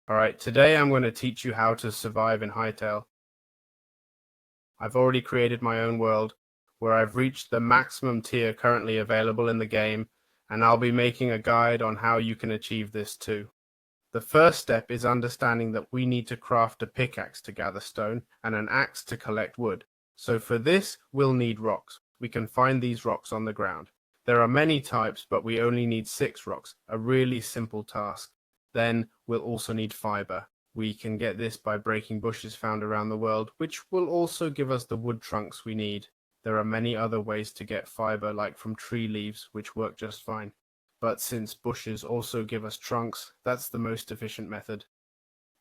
Alright, today I'm going to teach you how to survive in Hytale. I've already created my own world, where I've reached the maximum tier currently available in the game, and I'll be making a guide on how you can achieve this too. The first step is understanding that we need to craft a pickaxe to gather stone and an axe to collect wood. So for this, we'll need rocks. We can find these rocks on the ground. There are many types, but we only need 6 rocks, a really simple task. Then we'll also need fiber. We can get this by breaking bushes found around the world, which will also give us the wood trunks we need. There are many other ways to get fiber, like from tree leaves, which work just fine. But since bushes also give us trunks, that's the most efficient method.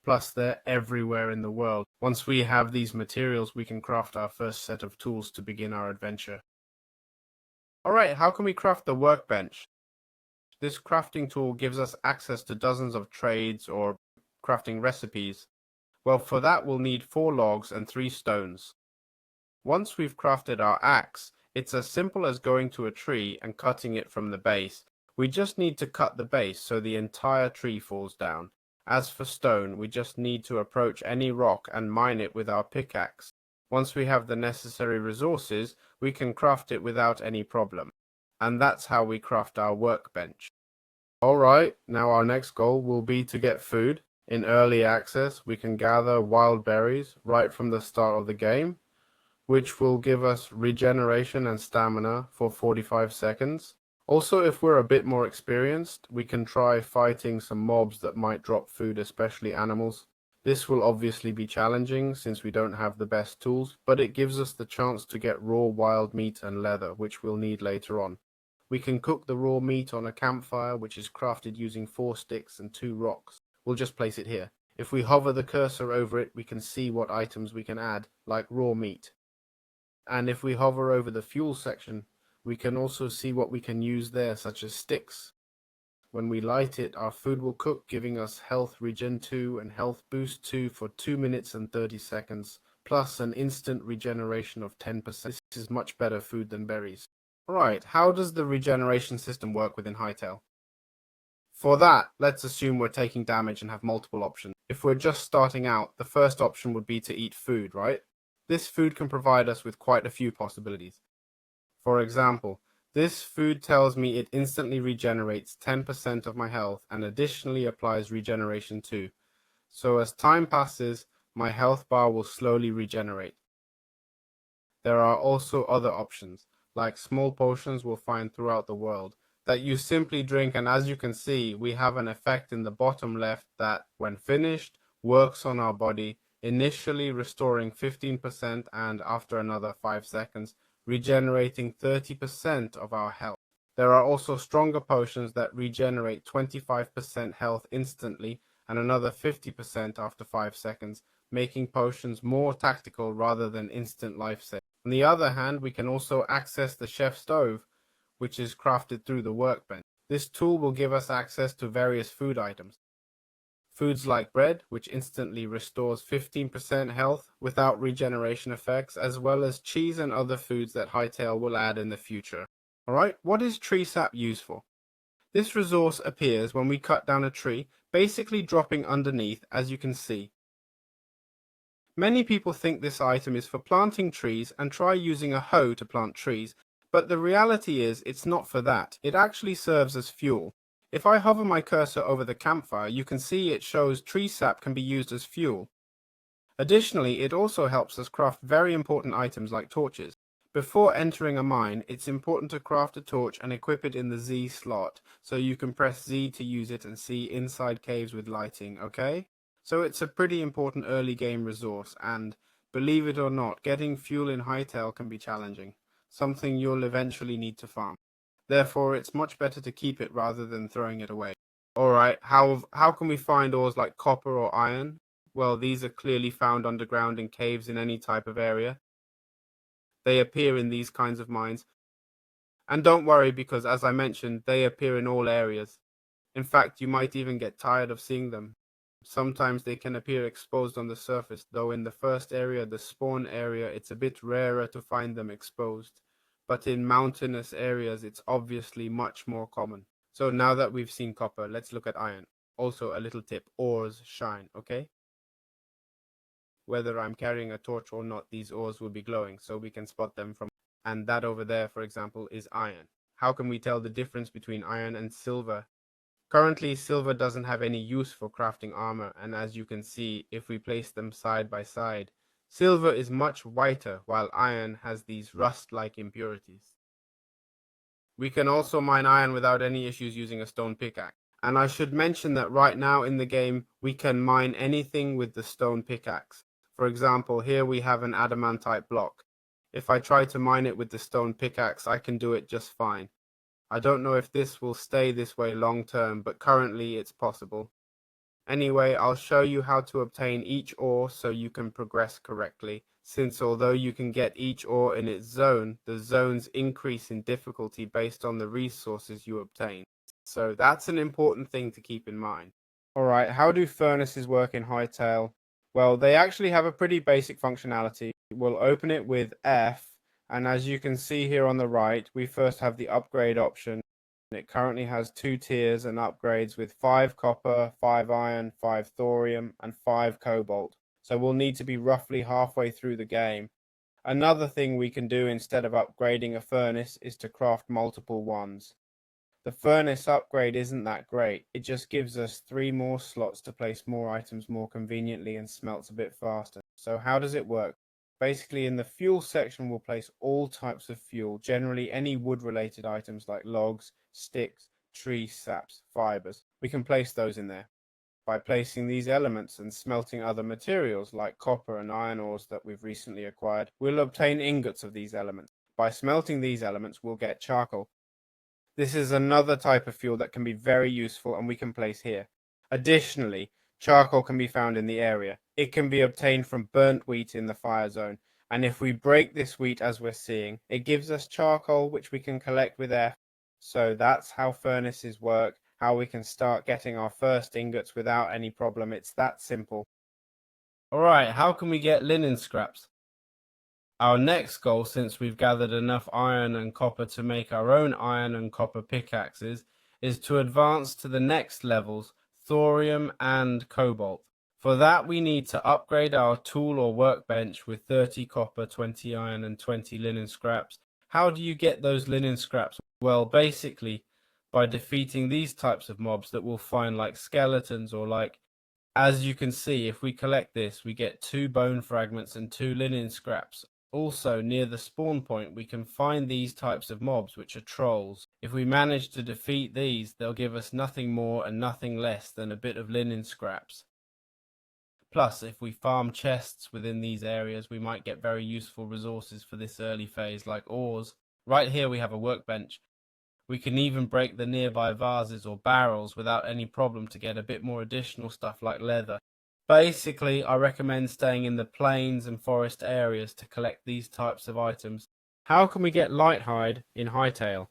Plus, they're everywhere in the world. Once we have these materials, we can craft our first set of tools to begin our adventure. Alright, how can we craft the workbench? This crafting tool gives us access to dozens of trades or crafting recipes. Well, for that we'll need 4 logs and 3 stones. Once we've crafted our axe, it's as simple as going to a tree and cutting it from the base. We just need to cut the base so the entire tree falls down. As for stone, we just need to approach any rock and mine it with our pickaxe. Once we have the necessary resources, we can craft it without any problem. And that's how we craft our workbench. Alright, now our next goal will be to get food. In early access, we can gather wild berries right from the start of the game, which will give us regeneration and stamina for 45 seconds. Also, if we're a bit more experienced, we can try fighting some mobs that might drop food, especially animals. This will obviously be challenging since we don't have the best tools, but it gives us the chance to get raw wild meat and leather, which we'll need later on. We can cook the raw meat on a campfire, which is crafted using 4 sticks and 2 rocks. We'll just place it here. If we hover the cursor over it, we can see what items we can add, like raw meat. And if we hover over the fuel section, we can also see what we can use there, such as sticks. When we light it, our food will cook, giving us health regen 2 and health boost 2 for 2 minutes and 30 seconds, plus an instant regeneration of 10%. This is much better food than berries. Right, how does the regeneration system work within Hytale? For that, let's assume we're taking damage and have multiple options. If we're just starting out, the first option would be to eat food, right? This food can provide us with quite a few possibilities. For example, this food tells me it instantly regenerates 10% of my health and additionally applies regeneration too. So as time passes, my health bar will slowly regenerate. There are also other options, like small potions we'll find throughout the world, that you simply drink, and as you can see, we have an effect in the bottom left that, when finished, works on our body, initially restoring 15% and after another 5 seconds, regenerating 30% of our health. There are also stronger potions that regenerate 25% health instantly and another 50% after 5 seconds, making potions more tactical rather than instant life-saving. On the other hand, we can also access the chef stove, which is crafted through the workbench. This tool will give us access to various food items. Foods like bread, which instantly restores 15% health without regeneration effects, as well as cheese and other foods that Hytale will add in the future. Alright, what is tree sap used for? This resource appears when we cut down a tree, basically dropping underneath, as you can see. Many people think this item is for planting trees and try using a hoe to plant trees, but the reality is it's not for that. It actually serves as fuel. If I hover my cursor over the campfire, you can see it shows tree sap can be used as fuel. Additionally, it also helps us craft very important items like torches. Before entering a mine, it's important to craft a torch and equip it in the Z slot, so you can press Z to use it and see inside caves with lighting, okay? So it's a pretty important early game resource, and believe it or not, getting fuel in Hytale can be challenging, something you'll eventually need to farm. Therefore, it's much better to keep it rather than throwing it away. Alright, how can we find ores like copper or iron? Well, these are clearly found underground in caves in any type of area. They appear in these kinds of mines. And don't worry, because as I mentioned, they appear in all areas. In fact, you might even get tired of seeing them. Sometimes they can appear exposed on the surface, though in the first area, the spawn area, it's a bit rarer to find them exposed. But in mountainous areas, it's obviously much more common. So now that we've seen copper, let's look at iron. Also, a little tip, ores shine, okay? Whether I'm carrying a torch or not, these ores will be glowing, so we can spot them from. And that over there, for example, is iron. How can we tell the difference between iron and silver? Currently, silver doesn't have any use for crafting armor, and as you can see, if we place them side by side, silver is much whiter, while iron has these rust-like impurities. We can also mine iron without any issues using a stone pickaxe. And I should mention that right now in the game, we can mine anything with the stone pickaxe. For example, here we have an adamantite block. If I try to mine it with the stone pickaxe, I can do it just fine. I don't know if this will stay this way long term, but currently it's possible. Anyway, I'll show you how to obtain each ore so you can progress correctly, since although you can get each ore in its zone, the zones increase in difficulty based on the resources you obtain. So that's an important thing to keep in mind. Alright, how do furnaces work in Hytale? Well, they actually have a pretty basic functionality. We'll open it with F, and as you can see here on the right, we first have the upgrade option. It currently has 2 tiers and upgrades with 5 copper, 5 iron, 5 thorium, and 5 cobalt. So we'll need to be roughly halfway through the game. Another thing we can do instead of upgrading a furnace is to craft multiple ones. The furnace upgrade isn't that great. It just gives us 3 more slots to place more items more conveniently and smelts a bit faster. So how does it work? Basically, in the fuel section, we'll place all types of fuel, generally any wood-related items like logs, sticks, tree saps, fibers. We can place those in there. By placing these elements and smelting other materials like copper and iron ores that we've recently acquired, we'll obtain ingots of these elements. By smelting these elements, we'll get charcoal. This is another type of fuel that can be very useful and we can place here. Additionally, charcoal can be found in the area. It can be obtained from burnt wheat in the fire zone, and if we break this wheat as we're seeing, it gives us charcoal which we can collect with F. So that's how furnaces work, how we can start getting our first ingots without any problem. It's that simple. Alright, how can we get linen scraps? Our next goal, since we've gathered enough iron and copper to make our own iron and copper pickaxes, is to advance to the next levels, thorium and cobalt. For that we need to upgrade our tool or workbench with 30 copper, 20 iron and 20 linen scraps. How do you get those linen scraps? Well, basically by defeating these types of mobs that we'll find like skeletons or like, as you can see, if we collect this, we get 2 bone fragments and 2 linen scraps. Also, near the spawn point, we can find these types of mobs, which are trolls. If we manage to defeat these, they'll give us nothing more and nothing less than a bit of linen scraps. Plus, if we farm chests within these areas, we might get very useful resources for this early phase, like ores. Right here we have a workbench. We can even break the nearby vases or barrels without any problem to get a bit more additional stuff like leather. Basically, I recommend staying in the plains and forest areas to collect these types of items. How can we get light hide in Hytale?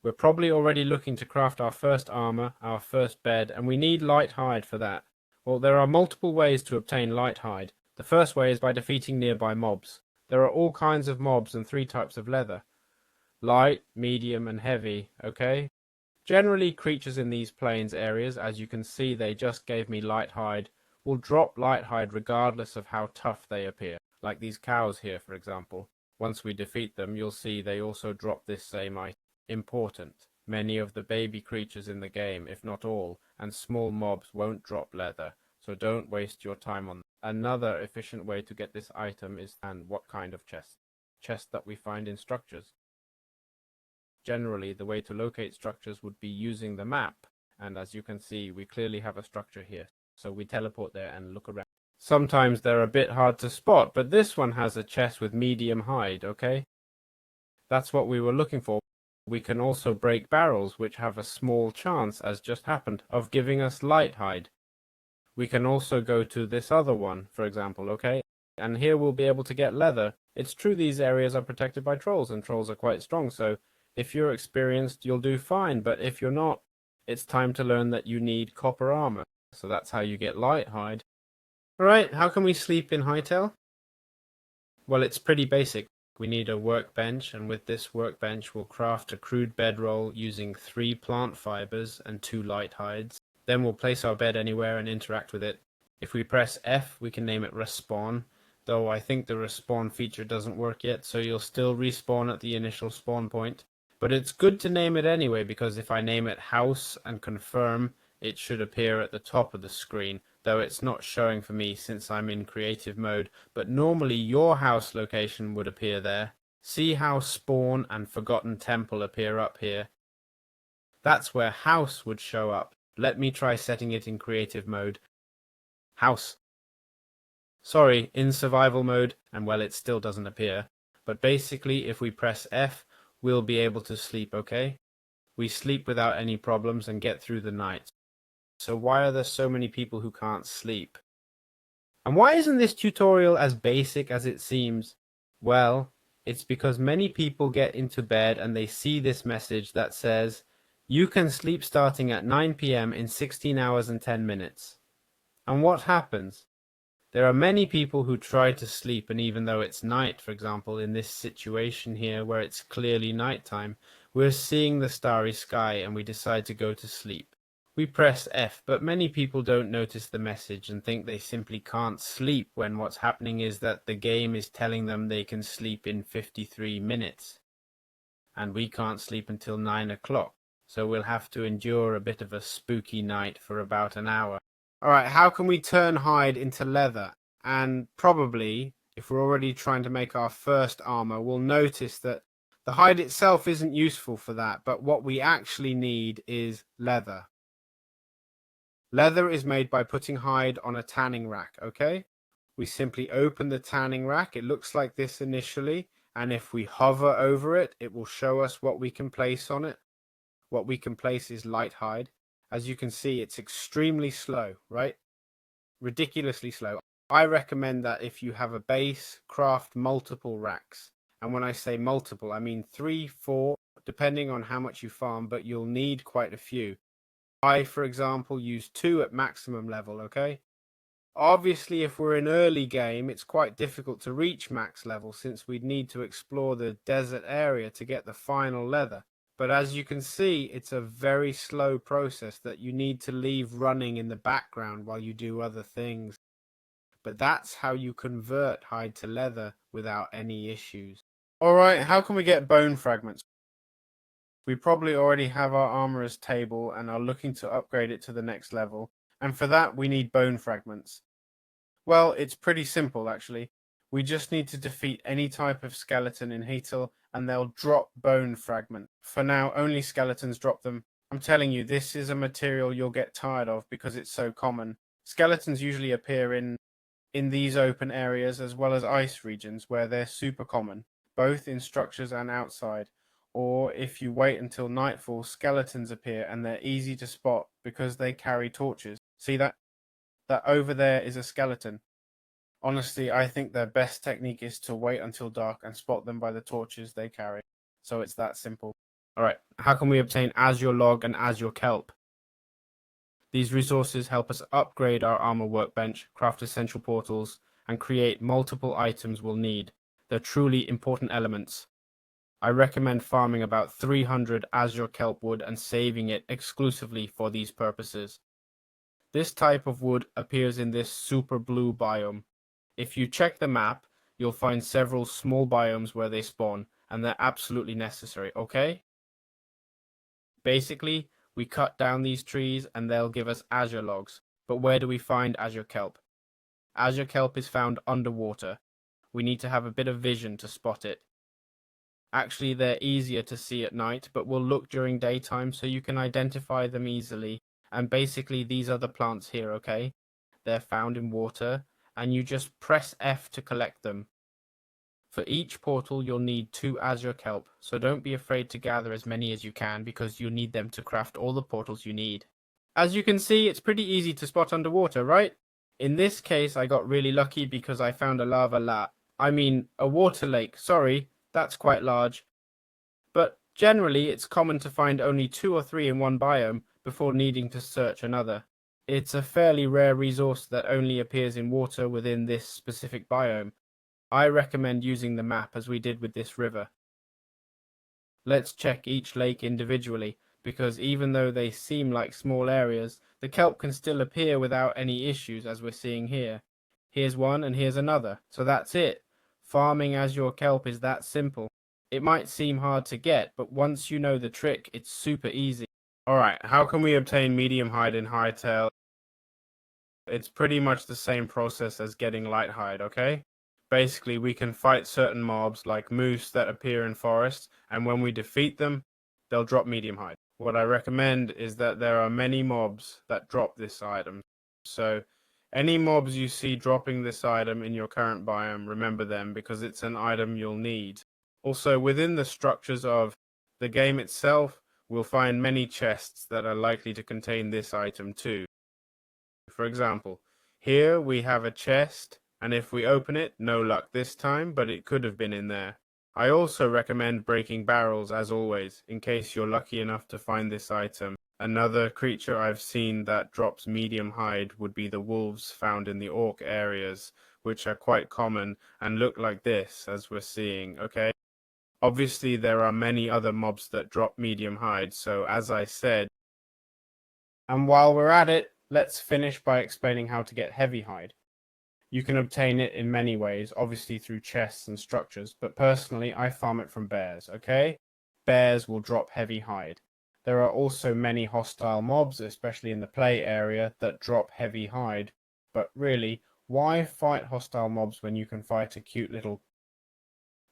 We're probably already looking to craft our first armor, our first bed, and we need light hide for that. Well, there are multiple ways to obtain light hide. The first way is by defeating nearby mobs. There are all kinds of mobs and 3 types of leather. Light, medium, and heavy, okay? Generally, creatures in these plains areas, as you can see they just gave me light hide, will drop light hide regardless of how tough they appear. Like these cows here, for example. Once we defeat them, you'll see they also drop this same item. Important. Many of the baby creatures in the game, if not all, and small mobs won't drop leather, so don't waste your time on them. Another efficient way to get this item is, and what kind of chest? Chests that we find in structures. Generally, the way to locate structures would be using the map, and as you can see, we clearly have a structure here, so we teleport there and look around. Sometimes they're a bit hard to spot, but this one has a chest with medium hide, okay? That's what we were looking for. We can also break barrels, which have a small chance, as just happened, of giving us light hide. We can also go to this other one, for example, okay? And here we'll be able to get leather. It's true these areas are protected by trolls, and trolls are quite strong, so if you're experienced, you'll do fine, but if you're not, it's time to learn that you need copper armor. So that's how you get light hide. Alright, how can we sleep in Hytale? Well, it's pretty basic. We need a workbench, and with this workbench we'll craft a crude bedroll using 3 plant fibers and 2 light hides. Then we'll place our bed anywhere and interact with it. If we press F, we can name it respawn, though I think the respawn feature doesn't work yet, so you'll still respawn at the initial spawn point. But it's good to name it anyway, because if I name it house and confirm, it should appear at the top of the screen, though it's not showing for me since I'm in creative mode, but normally your house location would appear there. See how spawn and forgotten temple appear up here? That's where house would show up. Let me try setting it in creative mode. House. Sorry, in survival mode, and well, it still doesn't appear. But basically, if we press F, we'll be able to sleep, okay? We sleep without any problems and get through the night. So why are there so many people who can't sleep? And why isn't this tutorial as basic as it seems? Well, it's because many people get into bed and they see this message that says, you can sleep starting at 9 p.m. in 16 hours and 10 minutes. And what happens? There are many people who try to sleep, and even though it's night, for example, in this situation here where it's clearly nighttime, we're seeing the starry sky and we decide to go to sleep. We press F, but many people don't notice the message and think they simply can't sleep when what's happening is that the game is telling them they can sleep in 53 minutes. And we can't sleep until 9 o'clock, so we'll have to endure a bit of a spooky night for about an hour. Alright, how can we turn hide into leather? And probably, if we're already trying to make our first armor, we'll notice that the hide itself isn't useful for that, but what we actually need is leather. Leather is made by putting hide on a tanning rack, okay? We simply open the tanning rack. It looks like this initially, and if we hover over it, it will show us what we can place on it. What we can place is light hide. As you can see, it's extremely slow, right? Ridiculously slow. I recommend that if you have a base, craft multiple racks. And when I say multiple, I mean 3, 4, depending on how much you farm, but you'll need quite a few. I, for example, use 2 at maximum level, okay? Obviously, if we're in early game, it's quite difficult to reach max level since we'd need to explore the desert area to get the final leather. But as you can see, it's a very slow process that you need to leave running in the background while you do other things. But that's how you convert hide to leather without any issues. Alright, how can we get bone fragments? We probably already have our armorer's table and are looking to upgrade it to the next level, and for that we need bone fragments. Well, it's pretty simple actually. We just need to defeat any type of skeleton in Hytale and they'll drop bone fragment. For now, only skeletons drop them. I'm telling you, this is a material you'll get tired of because it's so common. Skeletons usually appear in these open areas as well as ice regions where they're super common, both in structures and outside. Or if you wait until nightfall, skeletons appear and they're easy to spot because they carry torches. See that? That over there is a skeleton. Honestly, I think their best technique is to wait until dark and spot them by the torches they carry. So it's that simple. Alright, how can we obtain Azure Log and Azure Kelp? These resources help us upgrade our armor workbench, craft essential portals, and create multiple items we'll need. They're truly important elements. I recommend farming about 300 Azure Kelp wood and saving it exclusively for these purposes. This type of wood appears in this super blue biome. If you check the map, you'll find several small biomes where they spawn, and they're absolutely necessary, okay? Basically, we cut down these trees and they'll give us azure logs. But where do we find azure kelp? Azure kelp is found underwater. We need to have a bit of vision to spot it. Actually, they're easier to see at night, but we'll look during daytime so you can identify them easily. And basically, these are the plants here, okay? They're found in water, and you just press F to collect them. For each portal, you'll need 2 azure kelp, so don't be afraid to gather as many as you can because you'll need them to craft all the portals you need. As you can see, it's pretty easy to spot underwater, right? In this case, I got really lucky because I found a water lake, sorry. That's quite large. But generally, it's common to find only 2 or 3 in one biome before needing to search another. It's a fairly rare resource that only appears in water within this specific biome. I recommend using the map as we did with this river. Let's check each lake individually. because even though they seem like small areas, the kelp can still appear without any issues, as we're seeing here. Here's one and here's another. So that's it. Farming as your kelp is that simple. It might seem hard to get, but once you know the trick, it's super easy. Alright, how can we obtain medium hide in Hytale? It's pretty much the same process as getting light hide, okay? Basically, we can fight certain mobs like moose that appear in forests, and when we defeat them, they'll drop medium hide. What I recommend is that there are many mobs that drop this item. So, any mobs you see dropping this item in your current biome, remember them because it's an item you'll need. Also, within the structures of the game itself, we'll find many chests that are likely to contain this item too. For example, here we have a chest, and if we open it, no luck this time, but it could have been in there. I also recommend breaking barrels as always, in case you're lucky enough to find this item. Another creature I've seen that drops medium hide would be the wolves found in the orc areas, which are quite common and look like this, as we're seeing, okay? Obviously, there are many other mobs that drop medium hide, so as I said, and while we're at it, let's finish by explaining how to get heavy hide. You can obtain it in many ways, obviously through chests and structures, but personally I farm it from bears, okay? Bears will drop heavy hide. There are also many hostile mobs, especially in the play area, that drop heavy hide. But really, why fight hostile mobs when you can fight a cute little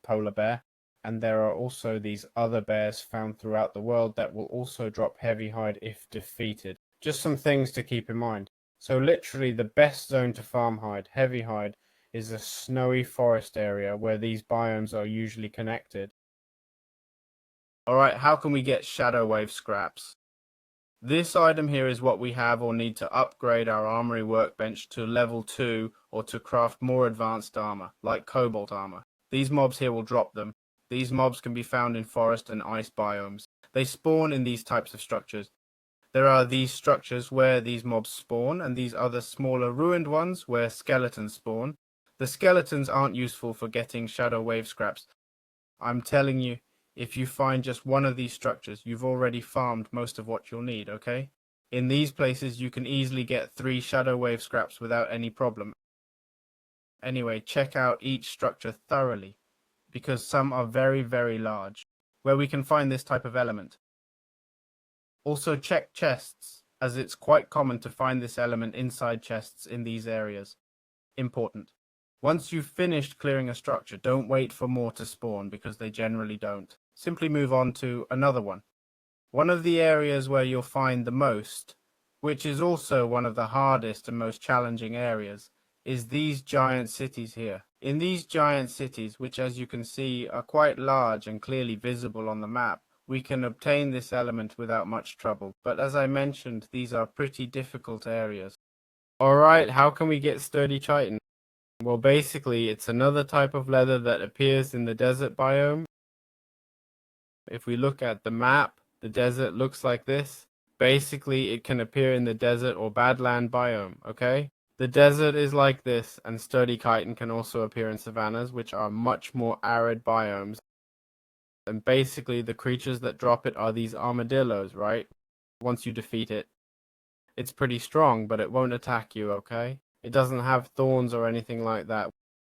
polar bear? And there are also these other bears found throughout the world that will also drop heavy hide if defeated. Just some things to keep in mind. So literally the best zone to farm hide, heavy hide, is a snowy forest area where these biomes are usually connected. Alright, how can we get shadow wave scraps? This item here is what we have or need to upgrade our armory workbench to level 2 or to craft more advanced armor, like cobalt armor. These mobs here will drop them. These mobs can be found in forest and ice biomes. They spawn in these types of structures. There are these structures where these mobs spawn, and these other smaller ruined ones where skeletons spawn. The skeletons aren't useful for getting shadow wave scraps. I'm telling you, if you find just one of these structures, you've already farmed most of what you'll need, okay? In these places, you can easily get 3 shadow wave scraps without any problem. Anyway, check out each structure thoroughly, because some are very, very large, where we can find this type of element. Also check chests, as it's quite common to find this element inside chests in these areas. Important. Once you've finished clearing a structure, don't wait for more to spawn, because they generally don't. Simply move on to another one. One of the areas where you'll find the most, which is also one of the hardest and most challenging areas, is these giant cities here. In these giant cities, which as you can see are quite large and clearly visible on the map, we can obtain this element without much trouble. But as I mentioned, these are pretty difficult areas. Alright, how can we get sturdy chitin? Well, basically, it's another type of leather that appears in the desert biome. If we look at the map, the desert looks like this. Basically, it can appear in the desert or badland biome, okay? The desert is like this, and sturdy chitin can also appear in savannas, which are much more arid biomes. And basically, the creatures that drop it are these armadillos, right? Once you defeat it. It's pretty strong, but it won't attack you, okay? It doesn't have thorns or anything like that.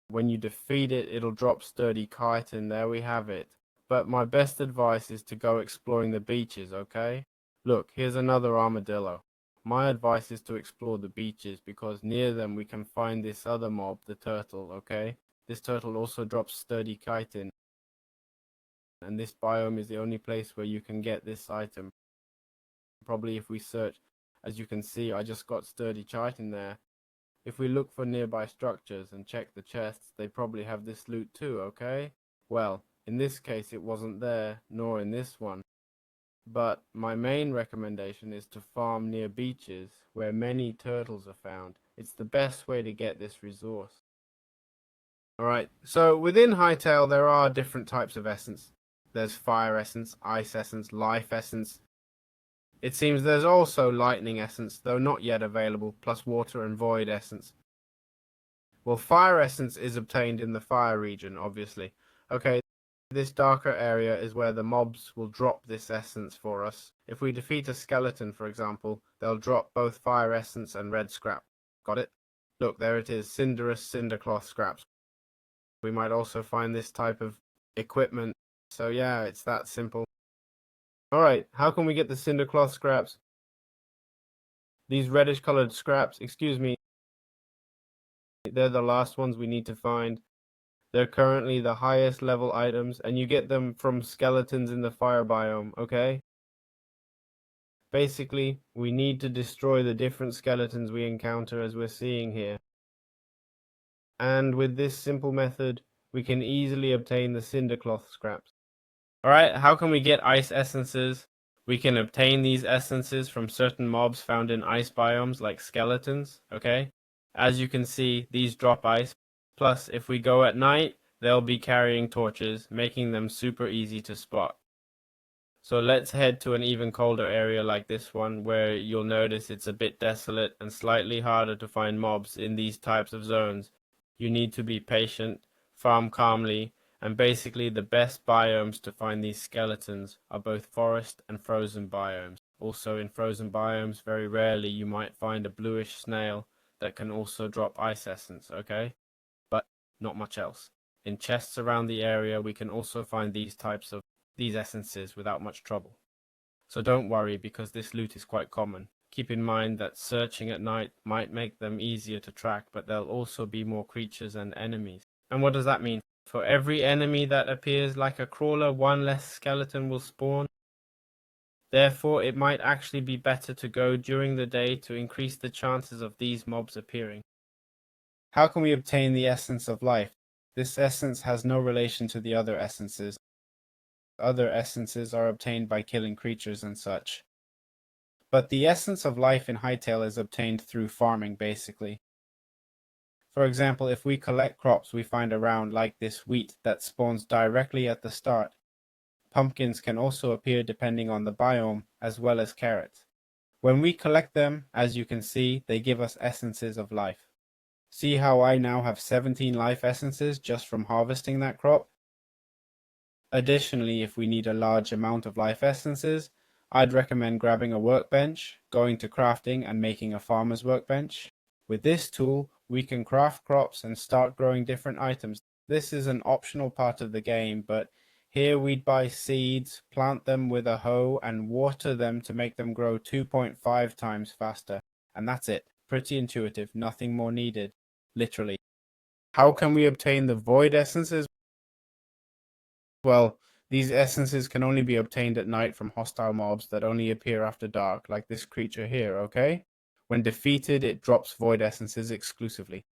When you defeat it, it'll drop sturdy chitin. There we have it. But my best advice is to go exploring the beaches, okay? Look, here's another armadillo. My advice is to explore the beaches because near them we can find this other mob, the turtle, okay? This turtle also drops sturdy chitin. And this biome is the only place where you can get this item. Probably if we search, as you can see, I just got sturdy chitin there. If we look for nearby structures and check the chests, they probably have this loot too, okay? Well, in this case it wasn't there, nor in this one. But my main recommendation is to farm near beaches where many turtles are found. It's the best way to get this resource. Alright, so within Hytale there are different types of essence. There's fire essence, ice essence, life essence. It seems there's also lightning essence, though not yet available, plus water and void essence. Well, fire essence is obtained in the fire region, obviously. Okay, This darker area is where the mobs will drop this essence for us. If we defeat a skeleton, for example, they'll drop both fire essence and red scrap. Got it? Look, there it is, cinderous cindercloth scraps. We might also find this type of equipment. So yeah, it's that simple. Alright, how can we get the cindercloth scraps? These reddish colored scraps, excuse me, they're the last ones we need to find. They're currently the highest level items, and you get them from skeletons in the fire biome, okay? Basically, we need to destroy the different skeletons we encounter as we're seeing here. And with this simple method, we can easily obtain the cindercloth scraps. Alright, how can we get ice essences? We can obtain these essences from certain mobs found in ice biomes like skeletons, okay? As you can see, these drop ice. Plus, if we go at night, they'll be carrying torches, making them super easy to spot. So let's head to an even colder area like this one, where you'll notice it's a bit desolate and slightly harder to find mobs in these types of zones. You need to be patient, farm calmly, and basically the best biomes to find these skeletons are both forest and frozen biomes. Also in frozen biomes, very rarely you might find a bluish snail that can also drop ice essence, okay? But not much else. In chests around the area, we can also find these essences without much trouble. So don't worry, because this loot is quite common. Keep in mind that searching at night might make them easier to track, but there'll also be more creatures and enemies. And what does that mean? For every enemy that appears like a crawler, one less skeleton will spawn. Therefore, it might actually be better to go during the day to increase the chances of these mobs appearing. How can we obtain the essence of life? This essence has no relation to the other essences. Other essences are obtained by killing creatures and such. But the essence of life in Hytale is obtained through farming, basically. For example, if we collect crops we find around, like this wheat that spawns directly at the start, pumpkins can also appear depending on the biome, as well as carrots. When we collect them, as you can see, they give us essences of life. See how I now have 17 life essences just from harvesting that crop? Additionally, if we need a large amount of life essences, I'd recommend grabbing a workbench, going to crafting and making a farmer's workbench. With this tool, we can craft crops and start growing different items. This is an optional part of the game, but here we'd buy seeds, plant them with a hoe, and water them to make them grow 2.5 times faster. And that's it. Pretty intuitive, nothing more needed. Literally. How can we obtain the void essences? Well, these essences can only be obtained at night from hostile mobs that only appear after dark, like this creature here, okay? When defeated, it drops void essences exclusively.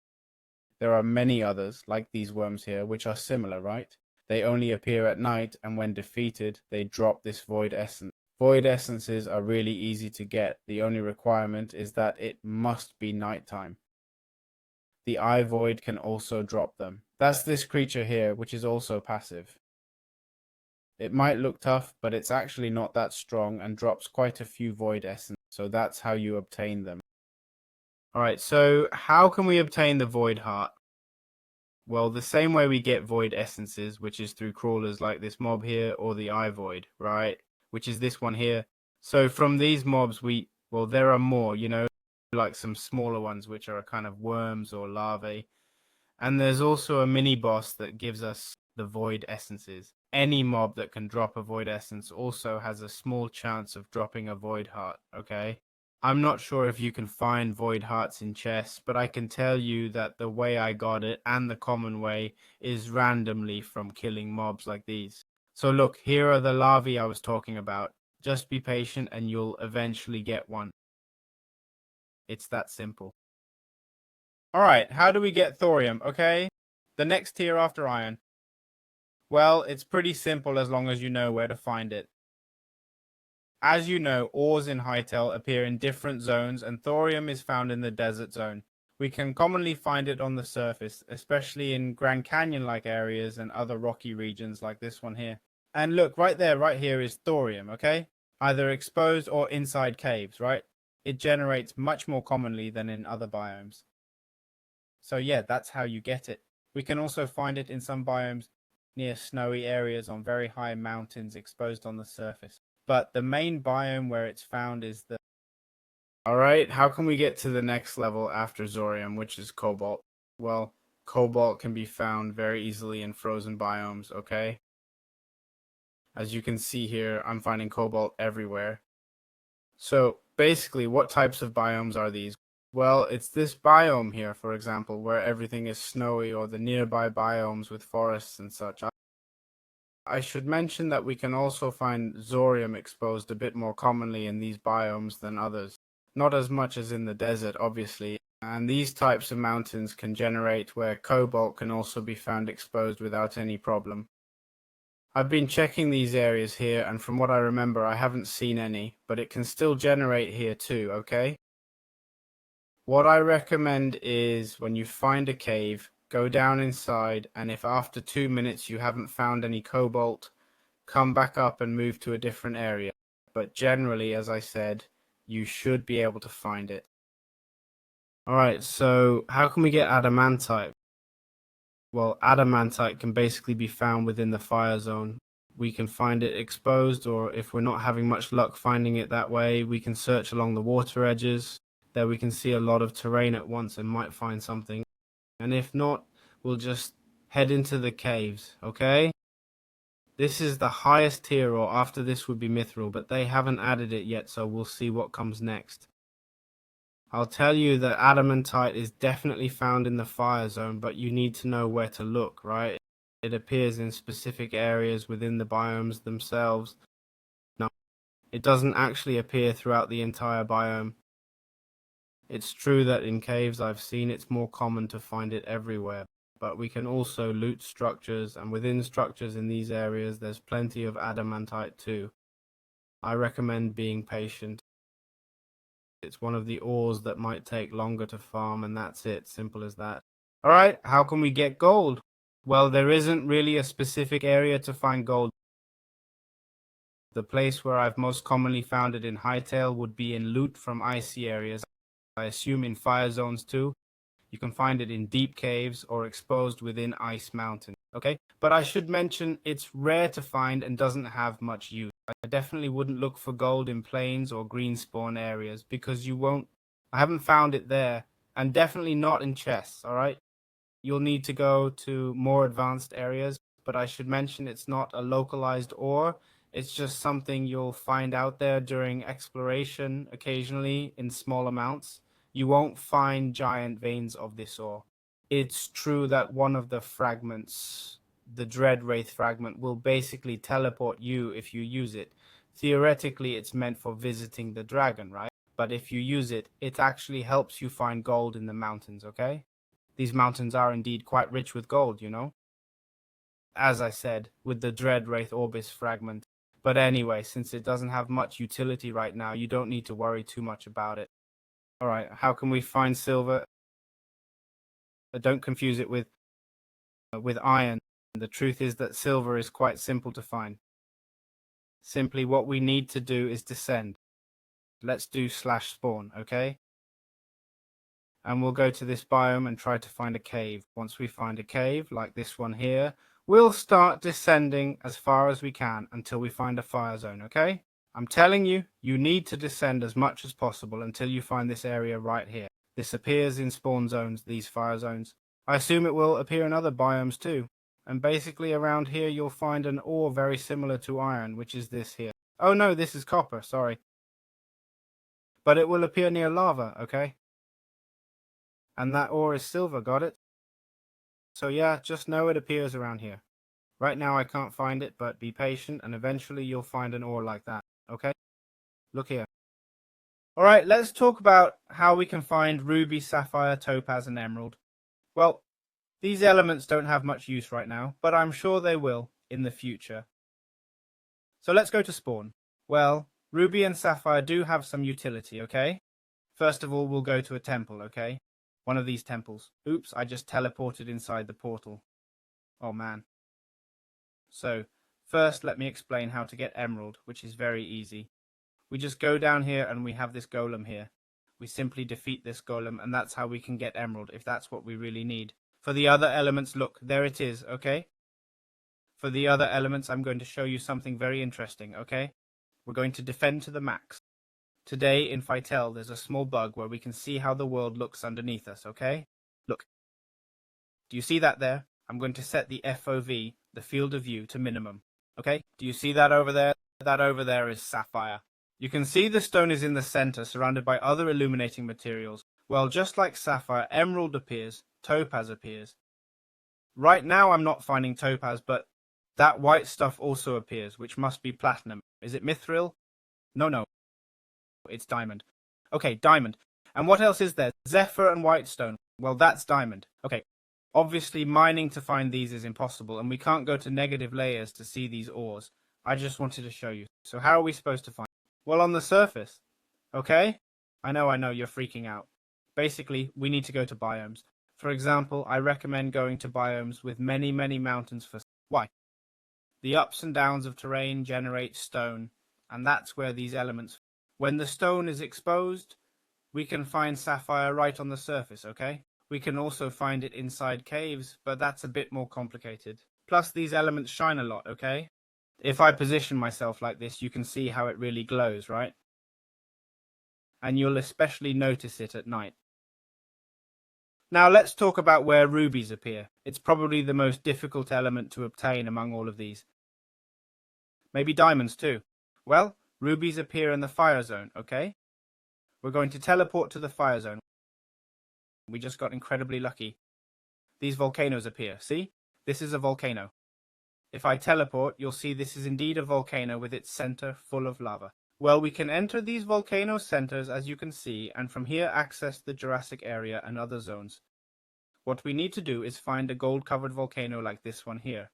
There are many others, like these worms here, which are similar, right? They only appear at night, and when defeated, they drop this void essence. Void essences are really easy to get. The only requirement is that it must be nighttime. The eye void can also drop them. That's this creature here, which is also passive. It might look tough, but it's actually not that strong and drops quite a few void essence, so that's how you obtain them. Alright, so how can we obtain the void heart? Well, the same way we get void essences, which is through crawlers like this mob here, or the eye void, right? Which is this one here. So from these mobs, well, there are more, like some smaller ones, which are kind of worms or larvae. And there's also a mini boss that gives us the void essences. Any mob that can drop a void essence also has a small chance of dropping a void heart, okay? I'm not sure if you can find void hearts in chests, but I can tell you that the way I got it, and the common way, is randomly from killing mobs like these. So look, here are the larvae I was talking about. Just be patient and you'll eventually get one. It's that simple. Alright, how do we get thorium, okay? The next tier after iron. Well, it's pretty simple as long as you know where to find it. As you know, ores in Hytale appear in different zones, and thorium is found in the desert zone. We can commonly find it on the surface, especially in Grand Canyon-like areas and other rocky regions like this one here. And look, right there, right here is thorium, okay? Either exposed or inside caves, right? It generates much more commonly than in other biomes. So yeah, that's how you get it. We can also find it in some biomes near snowy areas on very high mountains exposed on the surface. But the main biome where it's found is the... Alright, how can we get to the next level after Zorium, which is Cobalt? Well, Cobalt can be found very easily in frozen biomes, okay? As you can see here, I'm finding Cobalt everywhere. So, basically, what types of biomes are these? Well, it's this biome here, for example, where everything is snowy, or the nearby biomes with forests and such. I should mention that we can also find Zorium exposed a bit more commonly in these biomes than others. Not as much as in the desert, obviously, and these types of mountains can generate where Cobalt can also be found exposed without any problem. I've been checking these areas here, and from what I remember, I haven't seen any, but it can still generate here too, okay? What I recommend is when you find a cave, go down inside, and if after 2 minutes you haven't found any cobalt, come back up and move to a different area. But generally, as I said, you should be able to find it. Alright, so how can we get adamantite? Well, adamantite can basically be found within the fire zone. We can find it exposed, or if we're not having much luck finding it that way, we can search along the water edges. There we can see a lot of terrain at once and might find something. And if not, we'll just head into the caves, okay? This is the highest tier, or after this would be mithril, but they haven't added it yet, so we'll see what comes next. I'll tell you that adamantite is definitely found in the fire zone, but you need to know where to look, right? It appears in specific areas within the biomes themselves. No, it doesn't actually appear throughout the entire biome. It's true that in caves I've seen it's more common to find it everywhere, but we can also loot structures, and within structures in these areas there's plenty of adamantite too. I recommend being patient. It's one of the ores that might take longer to farm, and that's it, simple as that. Alright, how can we get gold? Well, there isn't really a specific area to find gold. The place where I've most commonly found it in Hytale would be in loot from icy areas. I assume in fire zones too. You can find it in deep caves or exposed within ice mountains, okay? But I should mention it's rare to find and doesn't have much use. I definitely wouldn't look for gold in plains or green spawn areas because you won't. I haven't found it there, and definitely not in chests, alright? You'll need to go to more advanced areas, but I should mention it's not a localized ore. It's just something you'll find out there during exploration occasionally in small amounts. You won't find giant veins of this ore. It's true that one of the fragments, the Dread Wraith fragment, will basically teleport you if you use it. Theoretically, it's meant for visiting the dragon, right? But if you use it, it actually helps you find gold in the mountains, okay? These mountains are indeed quite rich with gold, you know? As I said, with the Dread Wraith Orbis fragment. But anyway, since it doesn't have much utility right now, you don't need to worry too much about it. Alright, how can we find silver? Don't confuse it with iron. The truth is that silver is quite simple to find. Simply what we need to do is descend. Let's do /spawn, okay? And we'll go to this biome and try to find a cave. Once we find a cave, like this one here, we'll start descending as far as we can until we find a fire zone, okay? I'm telling you, you need to descend as much as possible until you find this area right here. This appears in spawn zones, these fire zones. I assume it will appear in other biomes too. And basically around here you'll find an ore very similar to iron, which is this here. Oh no, this is copper, sorry. But it will appear near lava, okay? And that ore is silver, got it? So yeah, just know it appears around here. Right now I can't find it, but be patient and eventually you'll find an ore like that, okay? Look here. Alright, let's talk about how we can find ruby, sapphire, topaz, and emerald. Well, these elements don't have much use right now, but I'm sure they will in the future. So let's go to spawn. Well, ruby and sapphire do have some utility, okay? First of all, we'll go to a temple, okay? One of these temples. Oops, I just teleported inside the portal. Oh man. So, first let me explain how to get emerald, which is very easy. We just go down here and we have this golem here. We simply defeat this golem and that's how we can get emerald, if that's what we really need. For the other elements, look, there it is, okay? For the other elements, I'm going to show you something very interesting, okay? We're going to defend to the max. Today in Hytale, there's a small bug where we can see how the world looks underneath us, okay? Look. Do you see that there? I'm going to set the FOV, the field of view, to minimum. Okay? Do you see that over there? That over there is sapphire. You can see the stone is in the center, surrounded by other illuminating materials. Well, just like sapphire, emerald appears, topaz appears. Right now I'm not finding topaz, but that white stuff also appears, which must be platinum. Is it mithril? No. It's diamond. Okay, diamond. And what else is there? Zephyr and whitestone. Well, that's diamond. Okay. Obviously, mining to find these is impossible, and we can't go to negative layers to see these ores. I just wanted to show you. So how are we supposed to find them? Well, on the surface. Okay? I know, you're freaking out. Basically, we need to go to biomes. For example, I recommend going to biomes with many mountains for... Why? The ups and downs of terrain generate stone, and that's where these elements... When the stone is exposed, we can find sapphire right on the surface, okay? We can also find it inside caves, but that's a bit more complicated. Plus, these elements shine a lot, okay? If I position myself like this, you can see how it really glows, right? And you'll especially notice it at night. Now let's talk about where rubies appear. It's probably the most difficult element to obtain among all of these. Maybe diamonds too. Well, rubies appear in the fire zone, okay? We're going to teleport to the fire zone. We just got incredibly lucky. These volcanoes appear, see? This is a volcano. If I teleport, you'll see this is indeed a volcano with its center full of lava. Well, we can enter these volcano centers, as you can see, and from here access the Jurassic area and other zones. What we need to do is find a gold-covered volcano like this one here.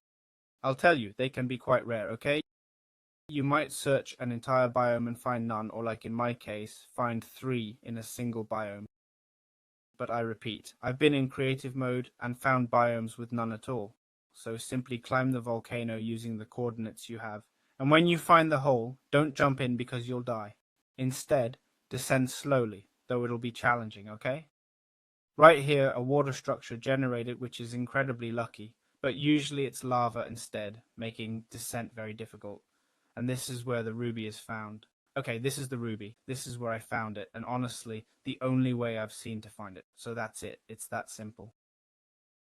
I'll tell you, they can be quite rare, okay? You might search an entire biome and find none, or like in my case, find 3 in a single biome. But I repeat, I've been in creative mode and found biomes with none at all. So simply climb the volcano using the coordinates you have. And when you find the hole, don't jump in because you'll die. Instead, descend slowly, though it'll be challenging, okay? Right here, a water structure generated, which is incredibly lucky, but usually it's lava instead, making descent very difficult. And this is where the ruby is found. Okay, this is the ruby. This is where I found it, and honestly, the only way I've seen to find it. So that's it. It's that simple.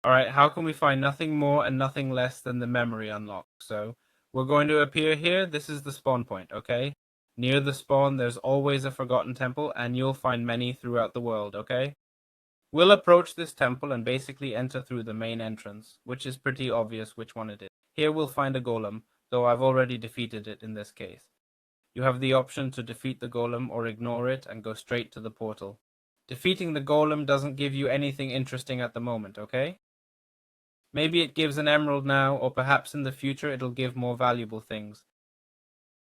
Alright, how can we find nothing more and nothing less than the memory unlock? So, we're going to appear here. This is the spawn point, okay? Near the spawn, there's always a forgotten temple, and you'll find many throughout the world, okay? We'll approach this temple and basically enter through the main entrance, which is pretty obvious which one it is. Here we'll find a golem, though I've already defeated it in this case. You have the option to defeat the golem or ignore it and go straight to the portal. Defeating the golem doesn't give you anything interesting at the moment, okay? Maybe it gives an emerald now, or perhaps in the future it'll give more valuable things.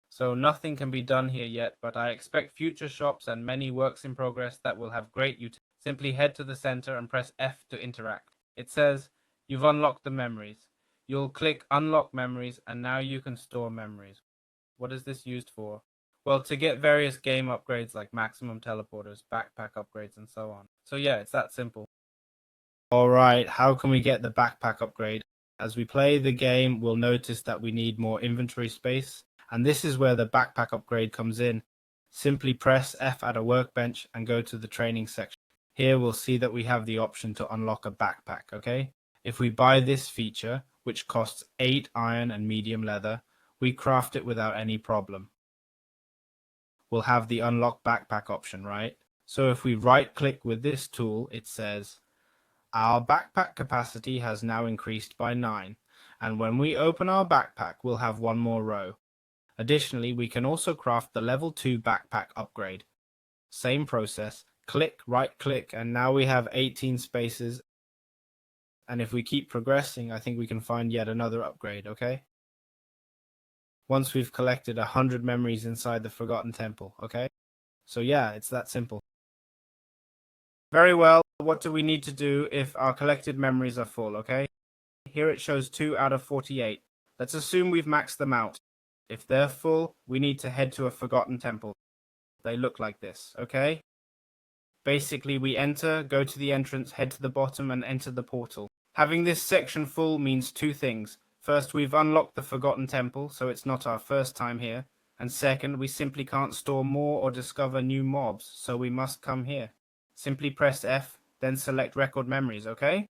So nothing can be done here yet, but I expect future shops and many works in progress that will have great utility. Simply head to the center and press F to interact. It says, you've unlocked the memories. You'll click Unlock Memories, and now you can store memories. What is this used for? Well, to get various game upgrades like maximum teleporters, backpack upgrades, and so on. So yeah, it's that simple. Alright, how can we get the backpack upgrade? As we play the game, we'll notice that we need more inventory space, and this is where the backpack upgrade comes in. Simply press F at a workbench and go to the training section. Here we'll see that we have the option to unlock a backpack, okay? If we buy this feature, which costs 8 iron and medium leather, we craft it without any problem. We'll have the unlock backpack option, right? So if we right click with this tool, it says, our backpack capacity has now increased by 9, and when we open our backpack, we'll have one more row. Additionally, we can also craft the level 2 backpack upgrade. Same process, click, right click, and now we have 18 spaces. And if we keep progressing, I think we can find yet another upgrade, okay? Once we've collected 100 memories inside the Forgotten Temple, okay? So yeah, it's that simple. Very well, what do we need to do if our collected memories are full, okay? Here it shows 2 out of 48. Let's assume we've maxed them out. If they're full, we need to head to a Forgotten Temple. They look like this, okay? Basically, we enter, go to the entrance, head to the bottom, and enter the portal. Having this section full means 2 things. First, we've unlocked the Forgotten Temple, so it's not our first time here. And second, we simply can't store more or discover new mobs, so we must come here. Simply press F, then select Record Memories, okay?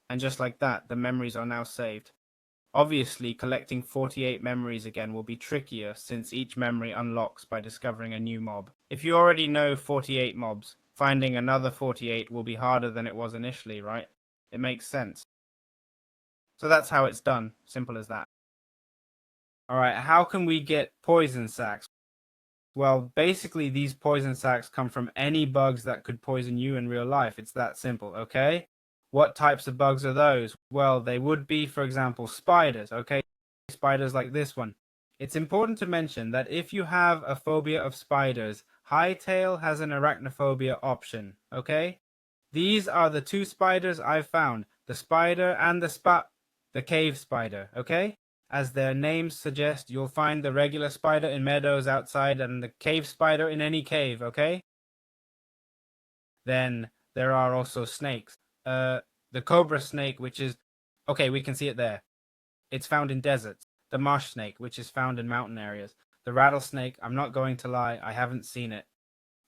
And just like that, the memories are now saved. Obviously, collecting 48 memories again will be trickier since each memory unlocks by discovering a new mob. If you already know 48 mobs, finding another 48 will be harder than it was initially, right? It makes sense. So that's how it's done. Simple as that. Alright, how can we get poison sacs? Well, basically these poison sacs come from any bugs that could poison you in real life. It's that simple, okay? What types of bugs are those? Well, they would be, for example, spiders, okay? Spiders like this one. It's important to mention that if you have a phobia of spiders, Hytale has an arachnophobia option, okay? These are the two spiders I've found, the spider and the cave spider, okay? As their names suggest, you'll find the regular spider in meadows outside and the cave spider in any cave, okay? Then there are also snakes. The cobra snake, which is... Okay, we can see it there. It's found in deserts. The marsh snake, which is found in mountain areas. The rattlesnake, I'm not going to lie, I haven't seen it.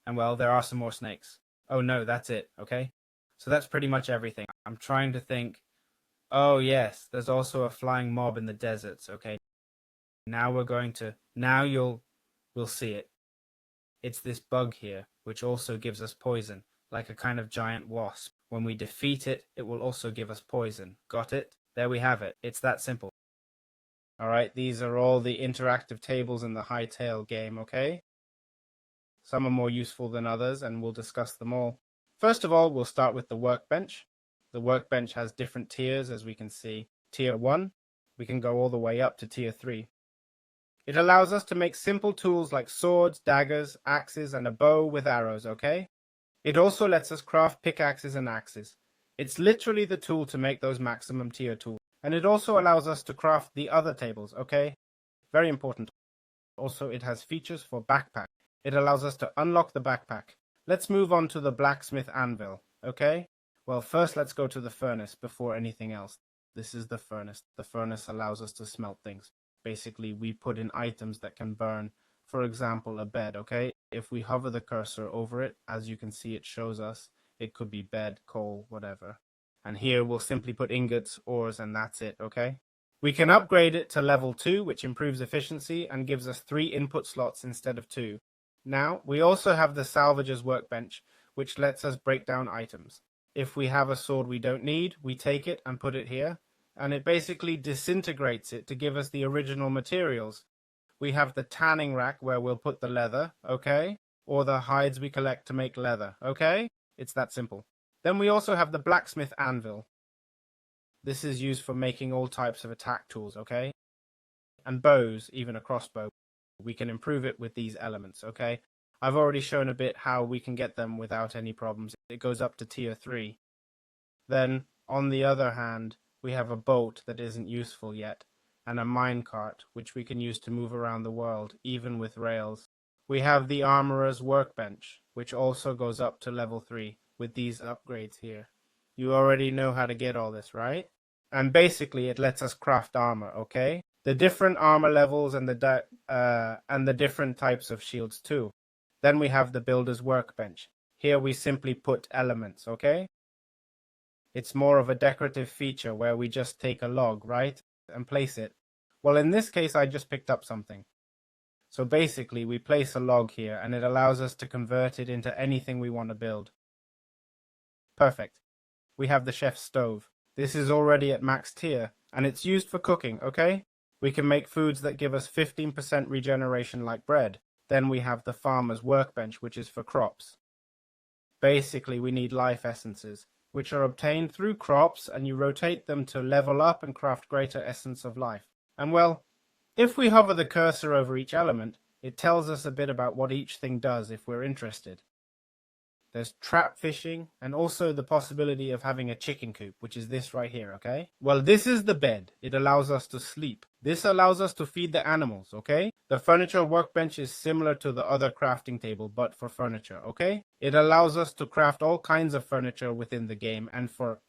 And well, there are some more snakes. Oh no, that's it, okay? So that's pretty much everything. I'm trying to think... Oh yes, there's also a flying mob in the deserts, okay? Now we'll see it. It's this bug here, which also gives us poison, like a kind of giant wasp. When we defeat it, it will also give us poison. Got it? There we have it. It's that simple. Alright, these are all the interactive tables in the Hytale game, okay? Some are more useful than others, and we'll discuss them all. First of all, we'll start with the workbench. The workbench has different tiers, as we can see. Tier 1, we can go all the way up to Tier 3. It allows us to make simple tools like swords, daggers, axes, and a bow with arrows, okay? It also lets us craft pickaxes and axes. It's literally the tool to make those maximum tier tools. And it also allows us to craft the other tables, okay? Very important. Also, it has features for backpack. It allows us to unlock the backpack. Let's move on to the blacksmith anvil, okay? Well, first let's go to the furnace before anything else. This is the furnace. The furnace allows us to smelt things. Basically, we put in items that can burn. For example, a bed, okay? If we hover the cursor over it, as you can see, it shows us. It could be bed, coal, whatever. And here we'll simply put ingots, ores, and that's it, okay? We can upgrade it to level 2, which improves efficiency and gives us 3 input slots instead of 2. Now, we also have the salvager's workbench, which lets us break down items. If we have a sword we don't need, we take it and put it here, and it basically disintegrates it to give us the original materials. We have the tanning rack where we'll put the leather, okay? Or the hides we collect to make leather, okay? It's that simple. Then we also have the blacksmith anvil. This is used for making all types of attack tools, okay? And bows, even a crossbow. We can improve it with these elements, okay? I've already shown a bit how we can get them without any problems. It goes up to tier 3. Then, on the other hand, we have a boat that isn't useful yet, and a minecart, which we can use to move around the world, even with rails. We have the armorer's workbench, which also goes up to level 3, with these upgrades here. You already know how to get all this, right? And basically, it lets us craft armor, okay? The different armor levels and the different types of shields too. Then we have the builder's workbench. Here we simply put elements, okay? It's more of a decorative feature where we just take a log, right? And place it. Well, in this case, I just picked up something. So basically, we place a log here and it allows us to convert it into anything we want to build. Perfect. We have the chef's stove. This is already at max tier and it's used for cooking, okay? We can make foods that give us 15% regeneration like bread. Then we have the farmer's workbench, which is for crops. Basically, we need life essences, which are obtained through crops, and you rotate them to level up and craft greater essence of life. And well, if we hover the cursor over each element, it tells us a bit about what each thing does if we're interested. There's trap fishing, and also the possibility of having a chicken coop, which is this right here, okay? Well, this is the bed. It allows us to sleep. This allows us to feed the animals, okay? The furniture workbench is similar to the other crafting table, but for furniture, okay? It allows us to craft all kinds of furniture within the game, and for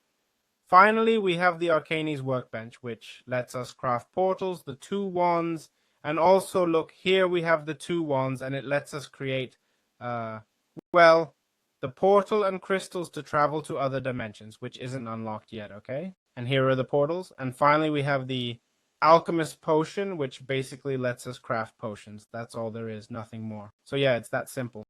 Finally, we have the Arcanes workbench, which lets us craft portals, the 2 wands, and also look here we have the 2 wands, and it lets us create, well, the portal and crystals to travel to other dimensions, which isn't unlocked yet, okay? And here are the portals. And finally, we have the alchemist potion, which basically lets us craft potions. That's all there is, nothing more. So yeah, it's that simple.